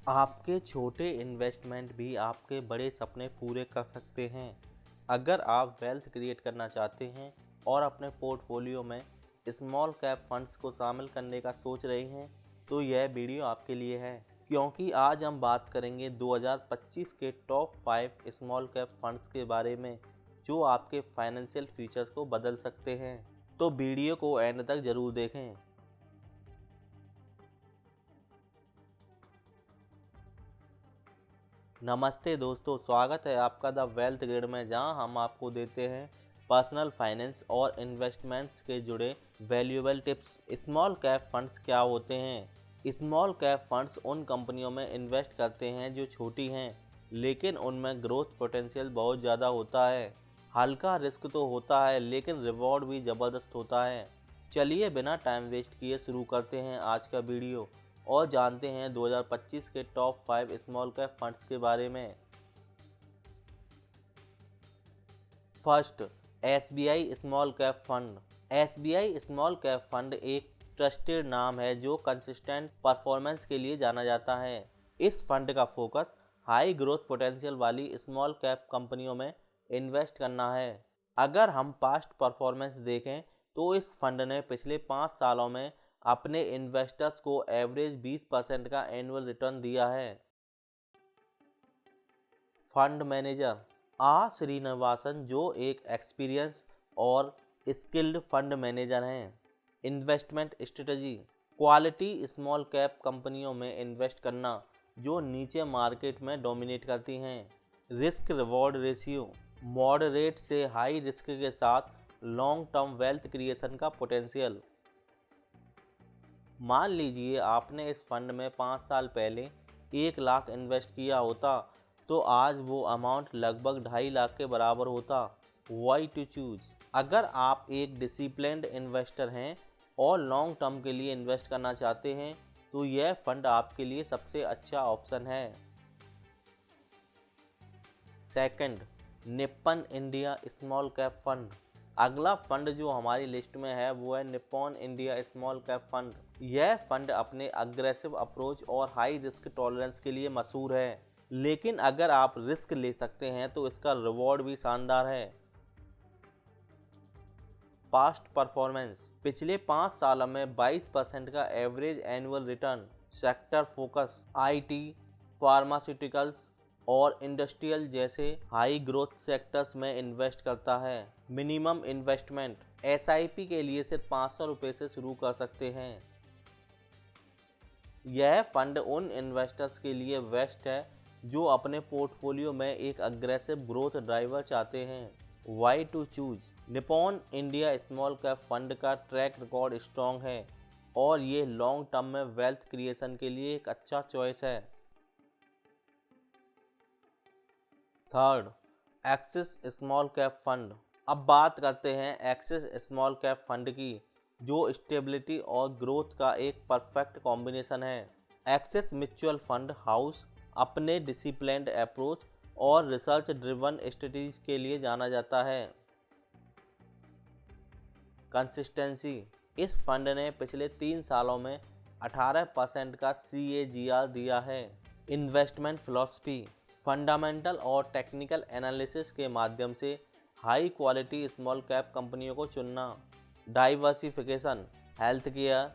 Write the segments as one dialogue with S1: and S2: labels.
S1: आपके छोटे इन्वेस्टमेंट भी आपके बड़े सपने पूरे कर सकते हैं। अगर आप वेल्थ क्रिएट करना चाहते हैं और अपने पोर्टफोलियो में स्मॉल कैप फंड्स को शामिल करने का सोच रहे हैं, तो यह वीडियो आपके लिए है। क्योंकि आज हम बात करेंगे 2025 के टॉप 5 स्मॉल कैप फंड्स के बारे में, जो आपके फाइनेंशियल फ्यूचर को बदल सकते हैं। तो वीडियो को एंड तक जरूर देखें। नमस्ते दोस्तों, स्वागत है आपका द वेल्थ ग्रिड में, जहां हम आपको देते हैं पर्सनल फाइनेंस और इन्वेस्टमेंट्स के जुड़े valuable tips. Small cap funds क्या होते हैं? स्मॉल कैप फंड्स उन कंपनियों में इन्वेस्ट करते हैं जो छोटी हैं, लेकिन उनमें ग्रोथ पोटेंशियल बहुत ज़्यादा होता है। हल्का रिस्क तो होता है, लेकिन रिवॉर्ड भी ज़बरदस्त होता है। चलिए बिना टाइम वेस्ट किए शुरू करते हैं आज का वीडियो और जानते हैं 2025 के टॉप 5 स्मॉल कैप फंड्स के बारे में। First, SBI small cap fund. SBI small cap fund एक ट्रस्टेड नाम है जो कंसिस्टेंट परफॉर्मेंस के लिए जाना जाता है। इस फंड का फोकस हाई ग्रोथ पोटेंशियल वाली स्मॉल कैप कंपनियों में इन्वेस्ट करना है। अगर हम पास्ट परफॉर्मेंस देखें तो इस फंड ने पिछले 5 सालों में अपने इन्वेस्टर्स को एवरेज 20% का एनुअल रिटर्न दिया है। फंड मैनेजर श्रीनिवासन, जो एक एक्सपीरियंस और स्किल्ड फंड मैनेजर हैं। Investment strategy, quality small cap कंपनियों में इन्वेस्ट करना जो नीचे मार्केट में डोमिनेट करती हैं। रिस्क रिवॉर्ड रेशियो, मॉडरेट से हाई रिस्क के साथ लॉन्ग टर्म वेल्थ क्रिएशन का पोटेंशियल। मान लीजिए आपने इस फंड में 5 साल पहले 1 लाख इन्वेस्ट किया होता, तो आज वो अमाउंट लगभग 2.5 लाख के बराबर होता। Why to choose? अगर आप एक डिसिप्लिन्ड इन्वेस्टर हैं और लॉन्ग टर्म के लिए इन्वेस्ट करना चाहते हैं, तो यह फंड आपके लिए सबसे अच्छा ऑप्शन है। Second, Nippon India small cap fund. अगला फंड जो हमारी लिस्ट में है वो है Nippon India small cap fund. यह फंड अपने अग्रेसिव अप्रोच और हाई रिस्क टॉलरेंस के लिए मशहूर है, लेकिन अगर आप रिस्क ले सकते हैं तो इसका रिवॉर्ड भी शानदार है। पास्ट परफॉर्मेंस, पिछले 5 सालों में 22% का average annual return. Sector focus, IT, pharmaceuticals और इंडस्ट्रियल जैसे हाई ग्रोथ सेक्टर्स में इन्वेस्ट करता है। मिनिमम इन्वेस्टमेंट, एसआईपी के लिए सिर्फ 500 रुपये से शुरू कर सकते हैं। यह फंड उन इन्वेस्टर्स के लिए बेस्ट है जो अपने पोर्टफोलियो में एक अग्रेसिव ग्रोथ ड्राइवर चाहते हैं। Why to choose? Nippon India small cap fund का ट्रैक रिकॉर्ड स्ट्रॉन्ग है और ये लॉन्ग टर्म में वेल्थ क्रिएशन के लिए एक अच्छा चॉइस है। Third, Axis small cap fund. अब बात करते हैं एक्सिस स्मॉल कैप फंड की, जो स्टेबिलिटी और ग्रोथ का एक परफेक्ट कॉम्बिनेशन है। एक्सिस म्यूचुअल फंड हाउस अपने डिसिप्लिन्ड अप्रोच और रिसर्च ड्रिवन स्ट्रेटजीज के लिए जाना जाता है। कंसिस्टेंसी, इस फंड ने पिछले 3 सालों में 18% का CAGR दिया है। इन्वेस्टमेंट फिलॉसफी, फंडामेंटल और टेक्निकल एनालिसिस के माध्यम से हाई क्वालिटी स्मॉल कैप कंपनियों को चुनना। Diversification, health care,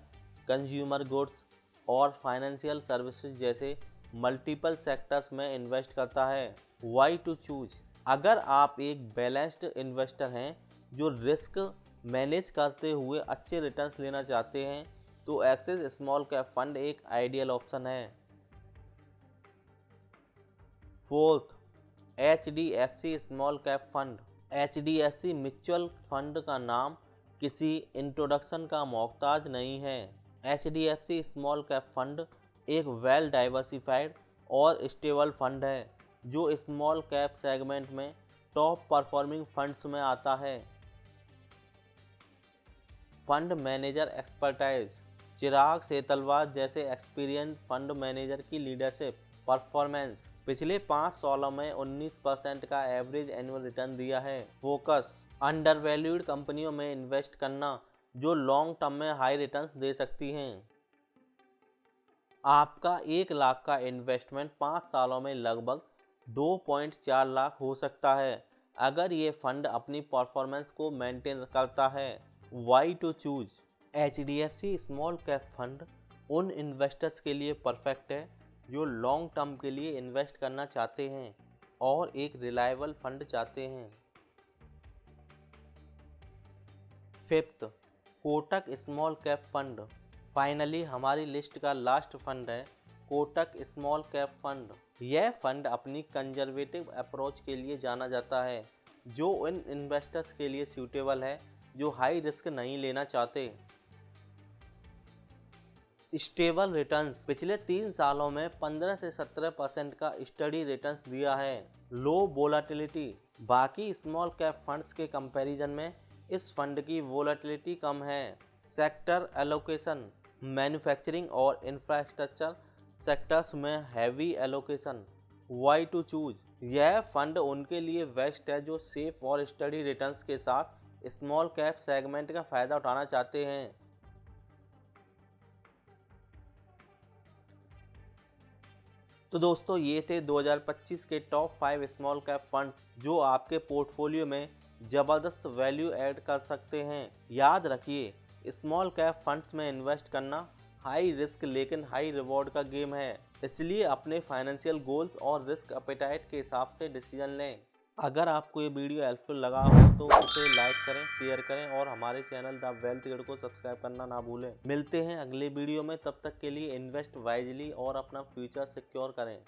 S1: consumer goods और फाइनेंशियल सर्विसेज जैसे मल्टीपल सेक्टर्स में इन्वेस्ट करता है। Why to choose? अगर आप एक बैलेंस्ड इन्वेस्टर हैं जो रिस्क मैनेज करते हुए अच्छे रिटर्न्स लेना चाहते हैं, तो एक्सिस स्मॉल कैप फंड एक आइडियल ऑप्शन है। Fourth, HDFC small cap fund. HDFC mutual fund का नाम किसी इंट्रोडक्शन का मोहताज नहीं है। HDFC स्मॉल कैप फंड एक वेल डाइवर्सिफाइड और स्टेबल फंड है जो स्मॉल कैप सेगमेंट में टॉप परफॉर्मिंग फंड्स में आता है। फंड मैनेजर एक्सपर्टाइज, चिराग सेतलवाद जैसे एक्सपीरियंस फंड मैनेजर की लीडरशिप। परफॉर्मेंस, पिछले 5 सालों में 19% का एवरेज एनुअल रिटर्न दिया है। फोकस, अंडरवैल्यूड कंपनियों में इन्वेस्ट करना जो लॉन्ग टर्म में हाई रिटर्न्स दे सकती हैं। आपका 1 लाख का इन्वेस्टमेंट 5 सालों में लगभग 2.4 लाख हो सकता है अगर ये फंड अपनी परफॉर्मेंस को मेंटेन करता है। Why to choose? HDFC small cap fund उन इन्वेस्टर्स के लिए परफेक्ट है जो लॉन्ग टर्म के लिए इन्वेस्ट करना चाहते हैं और एक रिलायबल फंड चाहते हैं। Fifth, Kotak small cap fund. Finally हमारी लिस्ट का लास्ट फंड है कोटक स्मॉल कैप फंड। यह फंड अपनी कंजर्वेटिव अप्रोच के लिए जाना जाता है जो उन इन्वेस्टर्स के लिए सूटेबल है जो हाई रिस्क नहीं लेना चाहते। Stable returns. पिछले 3 सालों में 15 से 17% का स्टडी रिटर्न्स दिया है। Low volatility. बाकी स्मॉल कैप फंड्स के कंपैरिजन में इस फंड की वोलाटिलिटी कम है। Sector allocation. मैन्युफैक्चरिंग और इंफ्रास्ट्रक्चर सेक्टर्स में heavy allocation. Why to choose? यह फंड उनके लिए बेस्ट है जो सेफ और स्टडी रिटर्न्स के साथ स्मॉल कैप सेगमेंट का फायदा उठाना चाहते हैं। तो दोस्तों ये थे 2025 के टॉप 5 स्मॉल कैप फंड जो आपके पोर्टफोलियो में ज़बरदस्त वैल्यू ऐड कर सकते हैं। याद रखिए स्मॉल कैप फंड्स में इन्वेस्ट करना हाई रिस्क लेकिन हाई रिवॉर्ड का गेम है, इसलिए अपने फाइनेंशियल गोल्स और रिस्क एपेटाइट के हिसाब से डिसीजन लें। अगर आपको ये वीडियो हेल्पफुल लगा हो तो उसे लाइक करें, शेयर करें और हमारे चैनल द वेल्थ गाइड को सब्सक्राइब करना ना भूलें। मिलते हैं अगले वीडियो में, तब तक के लिए इन्वेस्ट वाइजली और अपना फ्यूचर सिक्योर करें।